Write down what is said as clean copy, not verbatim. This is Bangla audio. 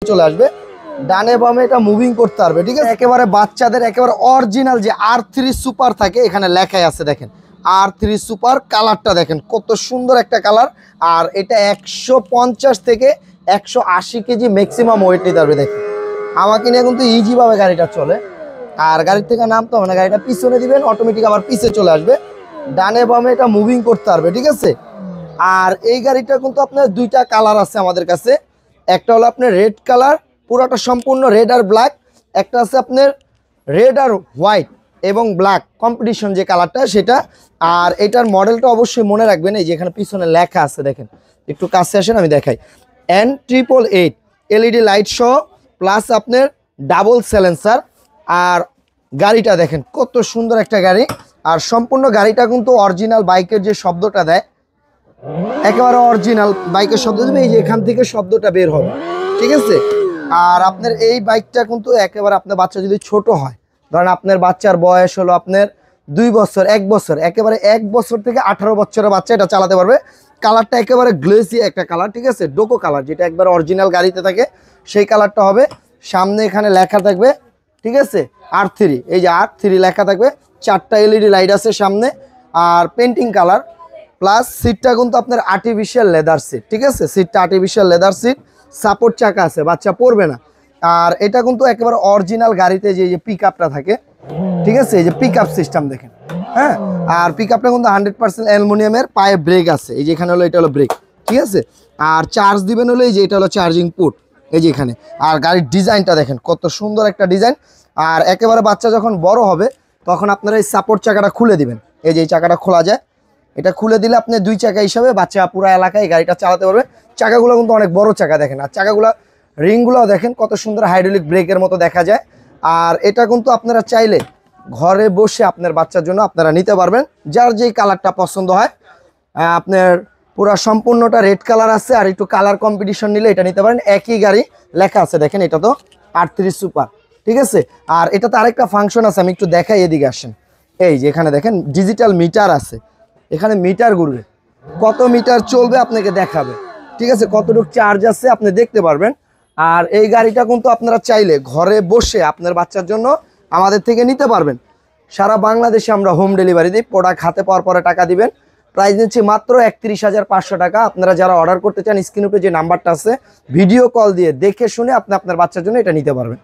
চলে আসবে, ডানে বামে এটা মুভিং করতে পারবে, ঠিক আছে। একেবারে বাচ্চাদের একেবারে অরিজিনাল যে R3 সুপার থাকে এখানে লেখাই আছে, দেখেন R3 সুপার। কালারটা দেখেন কত সুন্দর একটা কালার। আর এটা 150 থেকে 180 কেজি ম্যাক্সিমাম ওয়েট নিতে পারবে। দেখেন আমাকে নিয়ে কিন্তু ইজিভাবে গাড়িটা চলে। আর গাড়ির থেকে নামতে হবে না, গাড়িটা পিছনে দিবেন অটোমেটিক আবার পিছে চলে আসবে, ডানে বামে এটা মুভিং করতে পারবে, ঠিক আছে। আর এই গাড়িটা কিন্তু আপনার দুইটা কালার আছে আমাদের কাছে। একটা হলো আপনার রেড কালার, পুরোটা সম্পূর্ণ রেড আর ব্ল্যাক। একটা আছে আপনার রেড আর হোয়াইট এবং ব্ল্যাক কম্পিটিশন যে কালারটা সেটা। আর এটার মডেলটা অবশ্যই মনে রাখবেন, এই যে এখানে পিছনে লেখা আছে দেখেন, একটু কাছে আসেন আমি দেখাই। N888 এলইডি লাইট সহ প্লাস আপনার ডাবল সাইলেন্সার। আর গাড়িটা দেখেন কত সুন্দর একটা গাড়ি। আর সম্পূর্ণ গাড়িটা কিন্তু অরিজিনাল বাইকের যে শব্দটা দেয় একেবারে অরিজিনাল বাইকের শব্দ দেবে, এই যে এখান থেকে শব্দটা বের হবে, ঠিক আছে। আর আপনার এই বাইকটা কিন্তু একেবারে আপনার বাচ্চা যদি ছোট হয়, ধরেন আপনার বাচ্চার বয়স হলো আপনার 2 বছর 1 বছর, একেবারে 1 বছর থেকে 18 বছরের বাচ্চা এটা চালাতে পারবে। কালারটা একেবারে গ্লেসি একটা কালার, ঠিক আছে, ডোকো কালার যেটা একবার অরিজিনাল গাড়িতে থাকে সেই কালারটা হবে। সামনে এখানে লেখা থাকবে, ঠিক আছে, R3, এই যে R3 লেখা থাকবে। 4টা এলইডি লাইট আছে সামনে। আর পেন্টিং কালার প্লাস সিটটা কিন্তু আপনার আর্টিফিশিয়াল লেদার সিট, ঠিক আছে, সিটটা আর্টিফিশিয়াল লেদার সিট। সাপোর্ট চাকা আছে, বাচ্চা পড়বে না। আর এটা কিন্তু একেবারে অরিজিনাল গাড়িতে যে পিক আপটা থাকে, ঠিক আছে, এই যে পিক আপ সিস্টেম দেখেন, হ্যাঁ। আর পিক আপটা কিন্তু 100% অ্যালুমিনিয়ামের, পায়ে ব্রেক আছে, এই যে এখানে হলো এটা হলো ব্রেক, ঠিক আছে। আর চার্জ দিবেন হলো এই যে এটা হলো চার্জিং পোর্ট, এই যে এখানে। আর গাড়ির ডিজাইনটা দেখেন কত সুন্দর একটা ডিজাইন। আর একেবারে বাচ্চা যখন বড় হবে তখন আপনারা এই সাপোর্ট চাকাটা খুলে দিবেন, এই যে এই চাকাটা খোলা যায়, এটা খুলে দিলে আপনি 2 চাকা হিসাবে বাচ্চা পুরো এলাকায় গাড়িটা চালাতে পারবে। চাকাগুলো কিন্তু অনেক বড় চাকা দেখেন। আর চাকাগুলো রিংগুলো দেখেন কত সুন্দর হাইড্রোলিক ব্রেকের মতো দেখা যায়। আর এটা কিন্তু আপনারা চাইলে ঘরে বসে আপনার বাচ্চার জন্য আপনারা নিতে পারবেন, যার যেই কালারটা পছন্দ হয়। আপনার পুরো সম্পূর্ণটা রেড কালার আছে, আর একটু কালার কম্পিটিশন নিলে এটা নিতে পারেন। একই গাড়ি লেখা আছে দেখেন, এটা তো R3 সুপার, ঠিক আছে। আর এটাতে আরেকটা ফাংশন আছে, আমি একটু দেখাই, এদিকে আসেন। এই যে এখানে দেখেন ডিজিটাল মিটার আছে, এখানে মিটার ঘুরবে, কত মিটার চলবে আপনাকে দেখাবে, ঠিক আছে, কতটুকু চার্জ আছে আপনি দেখতে পারবেন। আর এই গাড়িটা কিন্তু আপনারা চাইলে ঘরে বসে আপনার বাচ্চার জন্য আমাদের থেকে নিতে পারবেন। সারা বাংলাদেশে আমরা হোম ডেলিভারি দিই, প্রোডাক্ট হাতে পাওয়ার পরে টাকা দিবেন। প্রাইস নিচ্ছি মাত্র 31,500 টাকা। আপনারা যারা অর্ডার করতে চান স্ক্রিন উপরে যে নাম্বারটা আছে ভিডিও কল দিয়ে দেখে শুনে আপনি আপনার বাচ্চার জন্য এটা নিতে পারবেন।